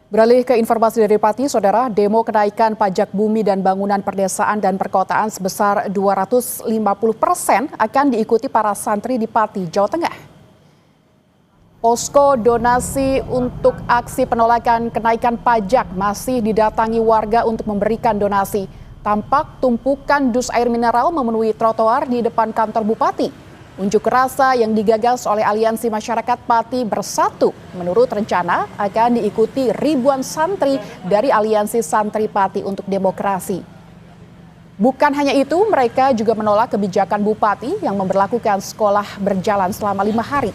Beralih ke informasi dari Pati, Saudara, demo kenaikan pajak bumi dan bangunan perdesaan dan perkotaan sebesar 250% akan diikuti para santri di Pati, Jawa Tengah. Posko donasi untuk aksi penolakan kenaikan pajak masih didatangi warga untuk memberikan donasi. Tampak tumpukan dus air mineral memenuhi trotoar di depan kantor Bupati. Unjuk rasa yang digagas oleh Aliansi Masyarakat Pati Bersatu menurut rencana akan diikuti ribuan santri dari Aliansi Santri Pati untuk Demokrasi. Bukan hanya itu, mereka juga menolak kebijakan Bupati yang memberlakukan sekolah berjalan selama 5 hari.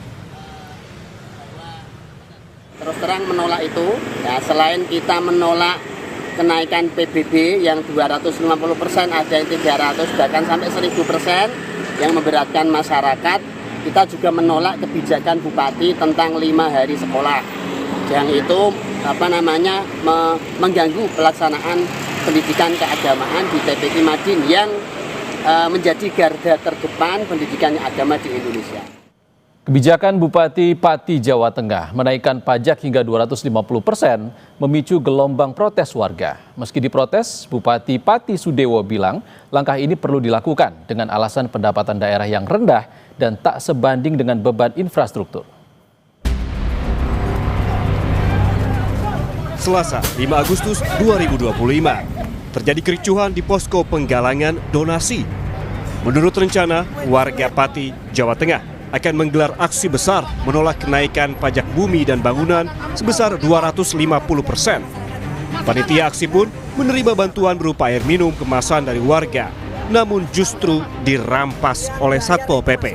Terus terang menolak itu, ya, selain kita menolak kenaikan PBB yang 250%, ada yang 300 bahkan sampai 1000%, yang memberatkan masyarakat, kita juga menolak kebijakan Bupati tentang 5 hari sekolah yang itu mengganggu pelaksanaan pendidikan keagamaan di TPI Madin yang menjadi garda terdepan pendidikan agama di Indonesia. Kebijakan Bupati Pati Jawa Tengah menaikkan pajak hingga 250% memicu gelombang protes warga. Meski diprotes, Bupati Pati Sudewo bilang langkah ini perlu dilakukan dengan alasan pendapatan daerah yang rendah dan tak sebanding dengan beban infrastruktur. Selasa, 5 Agustus 2025, terjadi kericuhan di posko penggalangan donasi. Menurut rencana, warga Pati, Jawa Tengah akan menggelar aksi besar menolak kenaikan pajak bumi dan bangunan sebesar 250%. Panitia aksi pun menerima bantuan berupa air minum kemasan dari warga, namun justru dirampas oleh Satpol PP.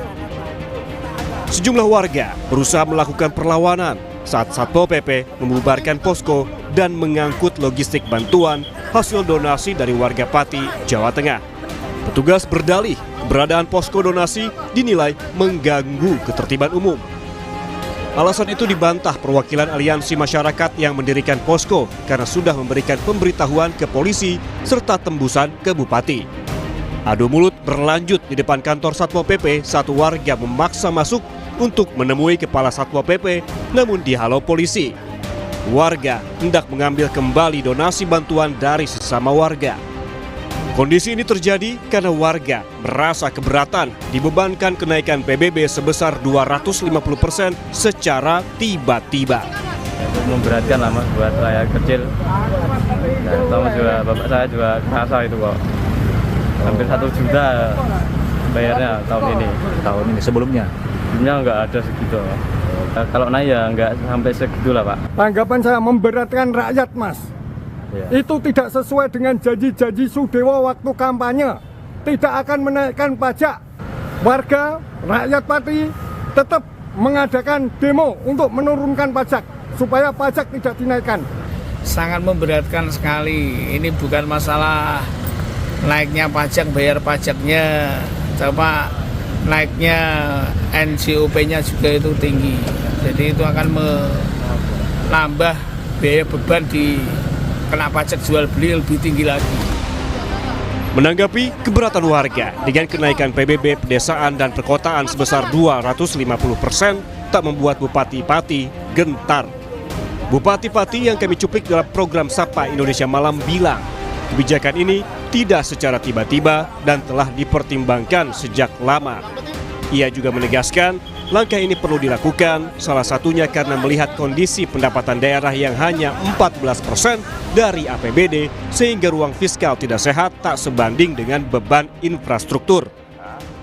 Sejumlah warga berusaha melakukan perlawanan saat Satpol PP membubarkan posko dan mengangkut logistik bantuan hasil donasi dari warga Pati, Jawa Tengah. Petugas berdalih keberadaan posko donasi dinilai mengganggu ketertiban umum. Alasan itu dibantah perwakilan Aliansi Masyarakat yang mendirikan posko karena sudah memberikan pemberitahuan ke polisi serta tembusan ke Bupati. Adu mulut berlanjut di depan kantor Satpol PP saat warga memaksa masuk untuk menemui Kepala Satpol PP namun dihalau polisi. Warga hendak mengambil kembali donasi bantuan dari sesama warga. Kondisi ini terjadi karena warga merasa keberatan dibebankan kenaikan PBB sebesar 250% secara tiba-tiba. Memberatkan lah Mas buat rakyat kecil. Nah, sama juga bapak saya juga kerasa itu kok. Hampir 1 juta bayarnya tahun ini. Tahun ini sebelumnya Nggak ada segitu. Kalau naik ya nggak sampai segitu lah Pak. Tanggapan saya memberatkan rakyat Mas. Ya. Itu tidak sesuai dengan janji-janji Sudewo waktu kampanye. Tidak akan menaikkan pajak. Warga, rakyat Pati tetap mengadakan demo untuk menurunkan pajak supaya pajak tidak dinaikkan. Sangat memberatkan sekali. Ini bukan masalah naiknya pajak, bayar pajaknya, coba naiknya NJOP-nya juga itu tinggi. Jadi itu akan menambah biaya beban di kena pajak jual beli lebih tinggi lagi. Menanggapi keberatan warga dengan kenaikan PBB pedesaan dan perkotaan sebesar 250% tak membuat Bupati Pati gentar. Bupati Pati yang kami cuplik dalam program Sapa Indonesia Malam bilang, kebijakan ini tidak secara tiba-tiba dan telah dipertimbangkan sejak lama. Ia juga menegaskan langkah ini perlu dilakukan salah satunya karena melihat kondisi pendapatan daerah yang hanya 14% dari APBD sehingga ruang fiskal tidak sehat tak sebanding dengan beban infrastruktur.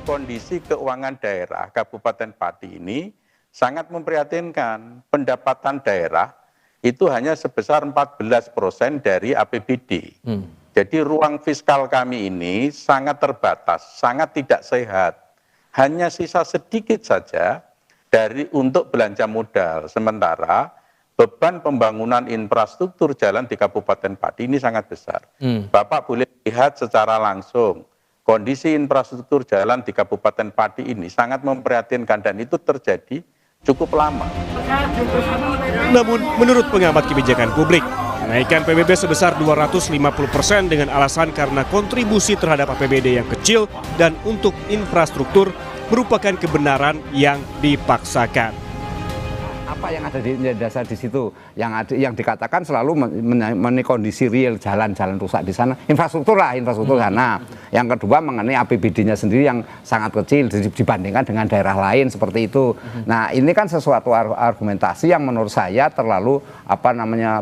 Kondisi keuangan daerah Kabupaten Pati ini sangat memprihatinkan. Pendapatan daerah itu hanya sebesar 14% dari APBD. Jadi ruang fiskal kami ini sangat terbatas, sangat tidak sehat. Hanya sisa sedikit saja untuk belanja modal. Sementara beban pembangunan infrastruktur jalan di Kabupaten Pati ini sangat besar. Bapak boleh lihat secara langsung kondisi infrastruktur jalan di Kabupaten Pati ini sangat memprihatinkan dan itu terjadi cukup lama. Namun menurut pengamat kebijakan publik, kenaikan PBB sebesar 250% dengan alasan karena kontribusi terhadap APBD yang kecil dan untuk infrastruktur merupakan kebenaran yang dipaksakan. Apa yang ada di dasar di situ, yang dikatakan selalu mengenai kondisi real jalan-jalan rusak di sana, infrastruktur sana. Yang kedua mengenai APBD-nya sendiri yang sangat kecil dibandingkan dengan daerah lain seperti itu. Nah, ini kan sesuatu argumentasi yang menurut saya terlalu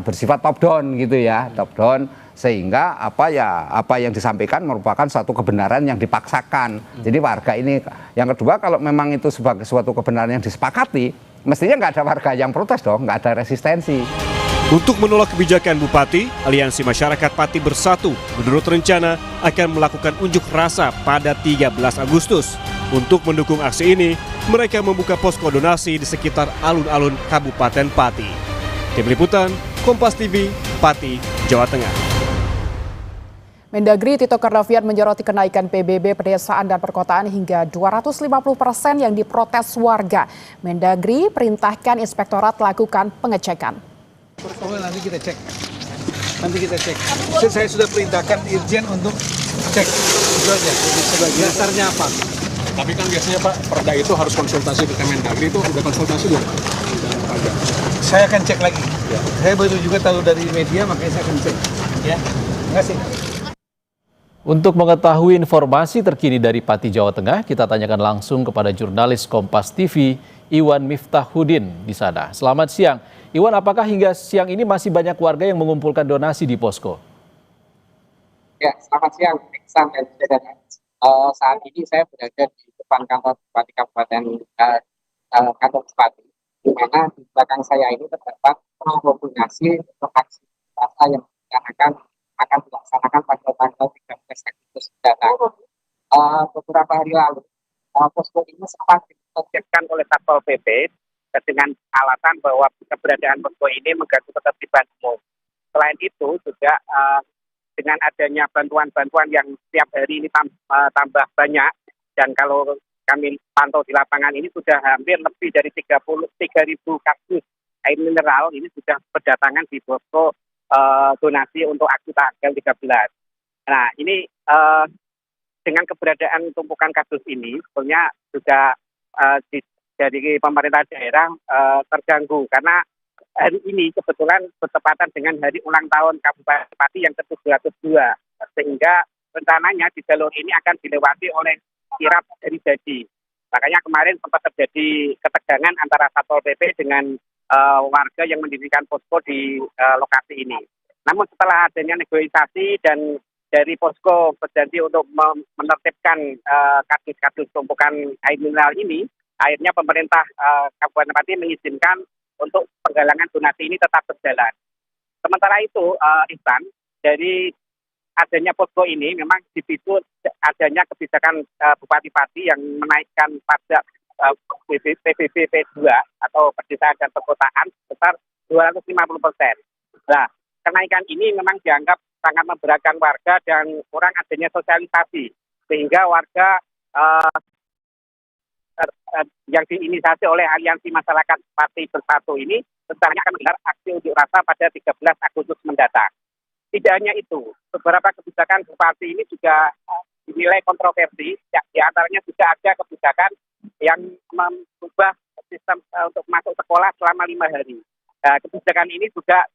bersifat top down gitu ya, top down, sehingga apa yang disampaikan merupakan suatu kebenaran yang dipaksakan. Jadi warga ini, yang kedua kalau memang itu sebagai suatu kebenaran yang disepakati, mestinya nggak ada warga yang protes dong, nggak ada resistensi. Untuk menolak kebijakan Bupati, Aliansi Masyarakat Pati Bersatu menurut rencana akan melakukan unjuk rasa pada 13 Agustus. Untuk mendukung aksi ini, mereka membuka posko donasi di sekitar alun-alun Kabupaten Pati. Tim Liputan, Kompas TV, Pati, Jawa Tengah. Mendagri Tito Karnavian menyoroti kenaikan PBB pedesaan dan perkotaan hingga 250% yang diprotes warga. Mendagri perintahkan inspektorat lakukan pengecekan. Nanti kita cek. Saya sudah perintahkan Irjen untuk cek. Itu aja. Dasarnya apa? Tapi kan biasanya Pak, Perda itu harus konsultasi ke Kemendagri, itu udah konsultasi belum? Saya akan cek lagi. Ya. Saya baru juga tahu dari media, makanya saya akan cek. Ya, terima kasih. Untuk mengetahui informasi terkini dari Pati, Jawa Tengah, kita tanyakan langsung kepada jurnalis Kompas TV, Iwan Miftahuddin di sana. Selamat siang. Iwan, apakah hingga siang ini masih banyak warga yang mengumpulkan donasi di posko? Ya, selamat siang, Iksan dan saudara. Saat ini saya berada di depan kantor Bupati Kabupaten kantor Bupati, di mana di belakang saya ini terdapat koordinasi untuk aksi yang akan dilaksanakan pada tanggal 13 Agustus mendatang. Beberapa hari lalu, posko ini sempat ditertibkan oleh Satpol PP dengan alasan bahwa keberadaan posko ini mengganggu ketertiban umum. Selain itu juga dengan adanya bantuan-bantuan yang setiap hari ini tambah banyak, dan kalau kami pantau di lapangan ini sudah hampir lebih dari 3.000 kardus air mineral ini sudah berdatangan di posko donasi untuk aksi tanggal 13. Nah, ini dengan keberadaan tumpukan kardus ini sebenarnya juga dari pemerintah daerah terganggu karena hari ini kebetulan bertepatan dengan hari ulang tahun Kabupaten Pati yang ke-702, sehingga rencananya di jalur ini akan dilewati oleh kirap dari jadi. Makanya kemarin sempat terjadi ketegangan antara Satpol PP dengan warga yang mendirikan posko di lokasi ini. Namun setelah adanya negosiasi dan dari posko berjanji untuk menertibkan kardus-kardus tumpukan air mineral ini, akhirnya pemerintah Kabupaten Pati mengizinkan untuk penggalangan donasi ini tetap berjalan. Sementara itu, Ihsan, dari adanya posko ini memang dipicu adanya kebijakan Bupati Pati yang menaikkan pajak PBB P2 atau pedesaan dan perkotaan sebesar 250%. Nah, kenaikan ini memang dianggap sangat memberatkan warga dan kurang adanya sosialisasi, sehingga warga yang diinisiasi oleh Aliansi Masyarakat Pati Bersatu ini rencananya akan menggelar aksi unjuk rasa pada 13 Agustus mendatang. Tidak hanya itu, beberapa kebijakan Bupati ini juga dinilai kontroversi, di antaranya juga ada kebijakan yang mengubah sistem untuk masuk sekolah selama 5 hari. Nah, kebijakan ini juga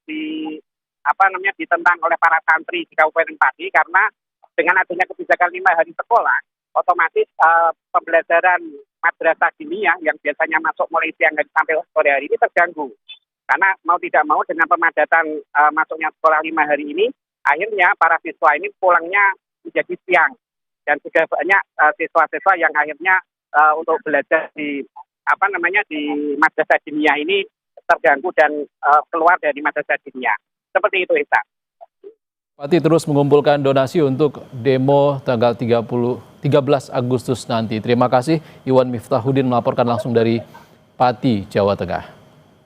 ditentang oleh para santri di Kabupaten Pati karena dengan adanya kebijakan 5 hari sekolah, otomatis pembelajaran madrasah diniyah yang biasanya masuk mulai siang hari sampai sore hari ini terganggu. Karena mau tidak mau dengan pemadatan masuknya sekolah 5 hari ini, akhirnya para siswa ini pulangnya menjadi siang. Dan juga banyak siswa-siswa yang akhirnya untuk belajar di di madrasah diniyah ini terganggu dan keluar dari madrasah diniyah. Seperti itu, Isa. Pati terus mengumpulkan donasi untuk demo tanggal 13 Agustus nanti. Terima kasih Iwan Miftahuddin melaporkan langsung dari Pati, Jawa Tengah.